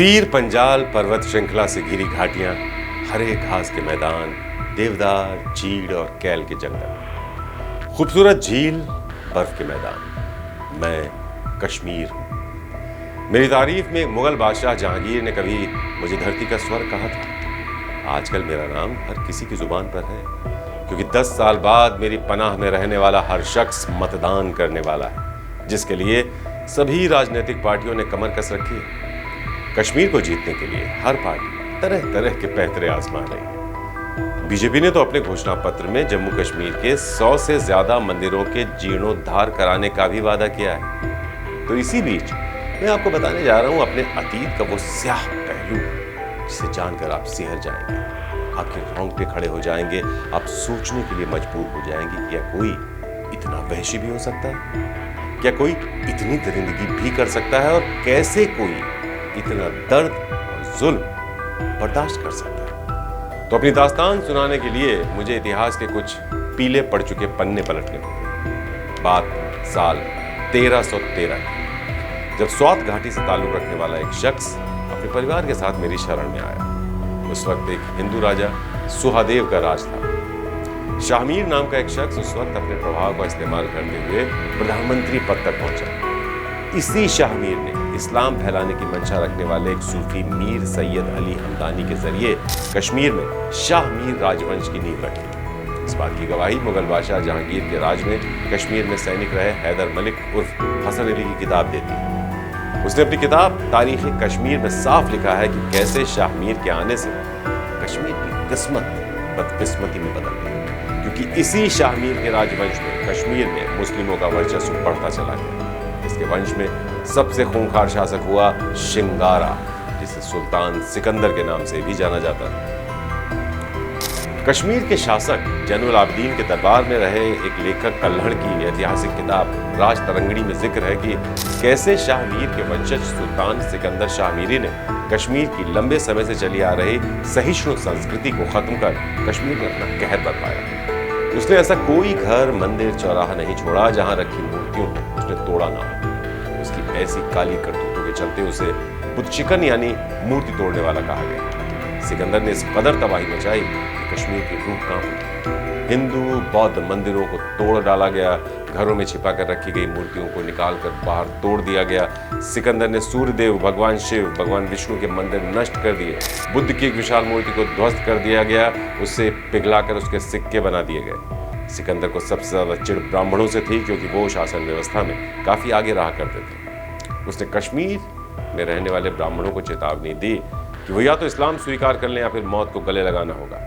पीर पंजाल पर्वत श्रृंखला से घिरी घाटियां, हरे घास के मैदान, देवदार, चीड़ और कैल के जंगल, खूबसूरत झील, बर्फ के मैदान। मैं कश्मीर हूं। मेरी तारीफ में मुगल बादशाह जहांगीर ने कभी मुझे धरती का स्वर्ग कहा था। आजकल मेरा नाम हर किसी की जुबान पर है, क्योंकि 10 साल बाद मेरी पनाह में रहने वाला हर शख्स मतदान करने वाला है, जिसके लिए सभी राजनीतिक पार्टियों ने कमर कस रखी है। कश्मीर को जीतने के लिए हर पार्टी तरह तरह के पैंतरे आजमा रही है। बीजेपी ने तो अपने घोषणा पत्र में जम्मू कश्मीर के 100 से ज्यादा मंदिरों के जीर्णोद्धार कराने का भी वादा किया है। तो इसी बीच मैं आपको बताने जा रहा हूं अपने अतीत का वो स्याह पहलू, जिसे जानकर आप सिहर जाएंगे, आपके रोंगटे खड़े हो जाएंगे, आप सोचने के लिए मजबूर हो जाएंगे, क्या कोई इतना वहशी भी हो सकता है? क्या कोई इतनी दरिंदगी भी कर सकता है? और कैसे कोई इतना दर्द और जुल्म बर्दाश्त कर सकता है? तो अपनी दास्तान सुनाने के लिए मुझे इतिहास के कुछ पीले पड़ चुके पन्ने पलटने होंगे। बात साल 1313 की, जब स्वात घाटी से ताल्लुक रखने वाला एक शख्स अपने परिवार के साथ मेरी शरण में आया। उस वक्त एक हिंदू राजा सुहादेव का राज था। शाहमीर नाम का एक शख्स उस वक्त अपने प्रभाव का इस्तेमाल करते हुए प्रधानमंत्री पद तक पहुंचा। इसी शाहमीर ने इस्लाम फैलाने की मंशा रखने वाले एक सूफी मीर सैयद अली हमदानी के जरिए कश्मीर में शाहमीर राजवंश की नींव रखी। इस बात की गवाही मुगल बादशाह जहांगीर के राज में कश्मीर में सैनिक रहे हैदर मलिक उर्फ हसन अली की किताब देती है। उसने अपनी किताब तारीख कश्मीर में साफ लिखा है कि कैसे शाहमीर के आने से कश्मीर की किस्मत बदकिस्मती में बदल गई, क्योंकि इसी शाहमीर के राजवंश में कश्मीर में मुस्लिमों का वर्चस्व बढ़ता चला गया। इसके वंश में सबसे खूंखार शासक हुआ शिंगारा, जिसे सुल्तान सिकंदर के नाम से भी जाना जाता है। कश्मीर के शासक जैनुल आबदीन के दरबार में रहे एक लेखक कल्हड़ की ऐतिहासिक किताब राज तरंगिणी में जिक्र है कि कैसे शाहमीर के वंशज सुल्तान सिकंदर शाहमीरी ने कश्मीर की लंबे समय से चली आ रही सहिष्णु संस्कृति को खत्म कर कश्मीर में अपना कहर बरपाया। उसने ऐसा कोई घर, मंदिर, चौराहा नहीं छोड़ा जहां रखी मूर्तियों को उसने तोड़ा ना हो। उसकी ऐसी काली करतूतों के चलते उसे बुतशिकन यानी मूर्ति तोड़ने वाला कहा गया। सिकंदर ने इस कदर तबाही मचाई कि कश्मीर की रूह कांप उठी। हिंदू बौद्ध मंदिरों को तोड़ डाला गया, घरों में छिपा कर रखी गई मूर्तियों को निकालकर बाहर तोड़ दिया गया। सिकंदर ने सूर्यदेव, भगवान शिव, भगवान विष्णु के मंदिर नष्ट कर दिए। बुद्ध की एक विशाल मूर्ति को ध्वस्त कर दिया गया, उससे पिघलाकर उसके सिक्के बना दिए गए। सिकंदर को सबसे ज्यादा चिढ़ ब्राह्मणों से थी, क्योंकि वो शासन व्यवस्था में काफी आगे रहा करते थे। उसने कश्मीर में रहने वाले ब्राह्मणों को चेतावनी दी कि वो या तो इस्लाम स्वीकार कर लें या फिर मौत को गले लगाना होगा।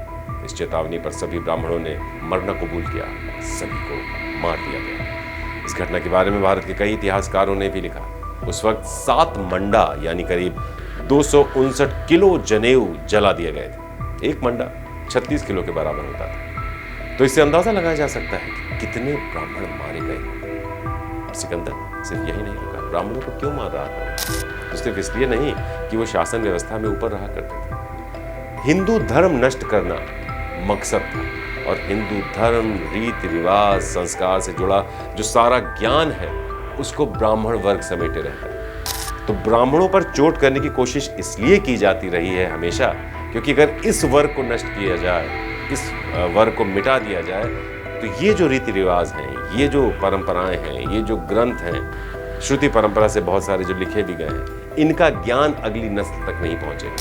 इस चेतावनी पर सभी ब्राह्मणों ने मरना कबूल किया, सभी को मार दिया गया। इस घटना के बारे में भारत के कई इतिहासकारों ने भी लिखा। उस वक्त 7 मंडा यानी करीब 259 किलो जनेऊ जला दिए गए थे। एक मंडा 36 किलो के बराबर होता था। तो इससे अंदाजा लगाया जा सकता है कि कितने ब्राह्मण मारे गए। सिकंदर सिर्फ यही नहीं रुका, ब्राह्मणों को क्यों मार रहा था? तो सिर्फ इसलिए नहीं कि वो शासन व्यवस्था में ऊपर रहा करते थे। हिंदू धर्म नष्ट करना मकसद था, और हिंदू धर्म, रीति रिवाज, संस्कार से जुड़ा जो सारा ज्ञान है उसको ब्राह्मण वर्ग समेटे रहता है। तो ब्राह्मणों पर चोट करने की कोशिश इसलिए की जाती रही है हमेशा, क्योंकि अगर इस वर्ग को नष्ट किया जाए, इस वर्ग को मिटा दिया जाए, तो ये जो रीति रिवाज हैं, ये जो परंपराएं हैं, ये जो ग्रंथ हैं, श्रुति परंपरा से बहुत सारे जो लिखे भी गए हैं, इनका ज्ञान अगली नस्ल तक नहीं पहुंचेगा।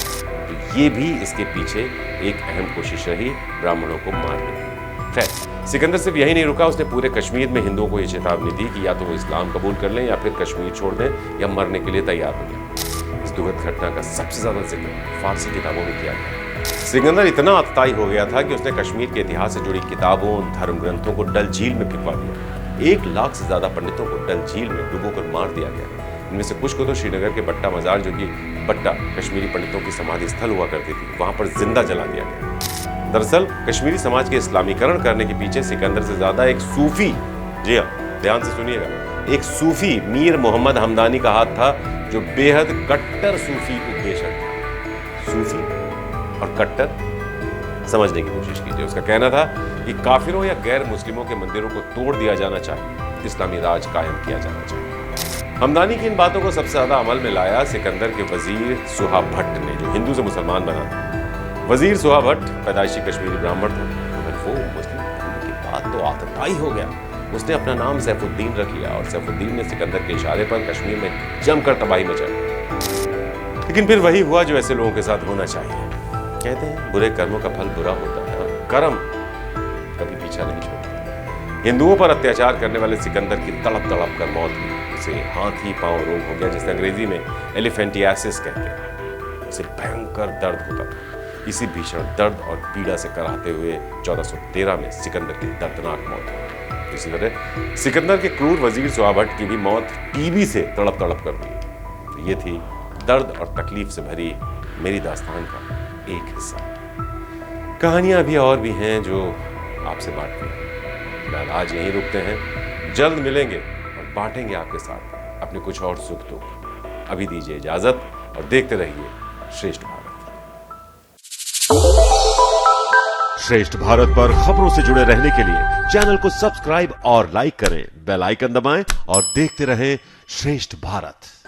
तो ये भी इसके पीछे एक अहम कोशिश रही ब्राह्मणों को मारने की। खैर, सिकंदर सिर्फ यही नहीं रुका, उसने पूरे कश्मीर में हिंदुओं को ये चेतावनी दी कि या तो वो इस्लाम कबूल कर लें या फिर कश्मीर छोड़ दें या मरने के लिए तैयार हो जाए। इस दुखद घटना का सबसे ज्यादा जिक्र फारसी किताबों में किया गया। सिकंदर इतना अतताई हो गया था कि उसने कश्मीर के इतिहास से जुड़ी किताबों, धर्म ग्रंथों को डल झील में फेंकवा दिया। 1 लाख से ज्यादा पंडितों को डल झील में डुबोकर मार दिया गया। इनमें से कुछ को तो श्रीनगर के बट्टा मजार, जो कि बट्टा कश्मीरी पंडितों की समाधि स्थल हुआ करती थी, वहां पर जिंदा जला दिया गया। दरअसल कश्मीरी समाज के इस्लामीकरण करने के पीछे सिकंदर से ज्यादा एक सूफी, जी हाँ ध्यान से सुनिएगा, एक सूफी मीर मोहम्मद हमदानी का हाथ था, जो बेहद कट्टर सूफी उपदेशक था। सूफी और कट्टर समझने की कोशिश कीजिए। उसका कहना था कि काफिरों या गैर मुस्लिमों के मंदिरों को तोड़ दिया जाना चाहिए, इस्लामी राज कायम किया जाना चाहिए। हमदानी की इन बातों को सबसे ज्यादा अमल में लाया सिकंदर के वजीर सुहा भट्ट ने, जो हिंदू से मुसलमान बना था। वजीर सुहा भट्ट पैदाइशी कश्मीरी ब्राह्मण था, मगर वो मुस्लिम होने के बाद तो आतताई हो गया। उसने अपना नाम सैफुद्दीन रख लिया और सैफुद्दीन ने सिकंदर के इशारे पर कश्मीर में जमकर तबाही मचाई। लेकिन फिर वही हुआ जो ऐसे लोगों के साथ होना चाहिए। कहते हैं बुरे कर्मों का फल बुरा होता है और कर्म कभी पीछा नहीं छोड़ता। हिंदुओं पर अत्याचार करने वाले सिकंदर की तड़प तड़प कर मौत हुई। उसे हाथी पांव रोग हो गया, जिसे अंग्रेजी में एलिफेंटियासिस कहते हैं। उसे भयंकर दर्द होता था। इसी भीषण दर्द और पीड़ा से कराहते हुए 1413 में सिकंदर की दर्दनाक मौत हुई। इसी तरह सिकंदर के क्रूर वजीर सुहा भट्ट की भी मौत टीबी से तड़प तड़प कर हुई। तो ये थी दर्द और तकलीफ से भरी मेरी दास्तान का एक हिस्सा। कहानियां भी और भी हैं जो आपसे बांटनी है। फिलहाल आज यहीं रुकते हैं, जल्द मिलेंगे और बांटेंगे आपके साथ अपने कुछ और सुख दुख। अभी दीजिए इजाजत और देखते रहिए श्रेष्ठ भारत। श्रेष्ठ भारत पर खबरों से जुड़े रहने के लिए चैनल को सब्सक्राइब और लाइक करें, बेल आइकन दबाएं और देखते रहें श्रेष्ठ भारत।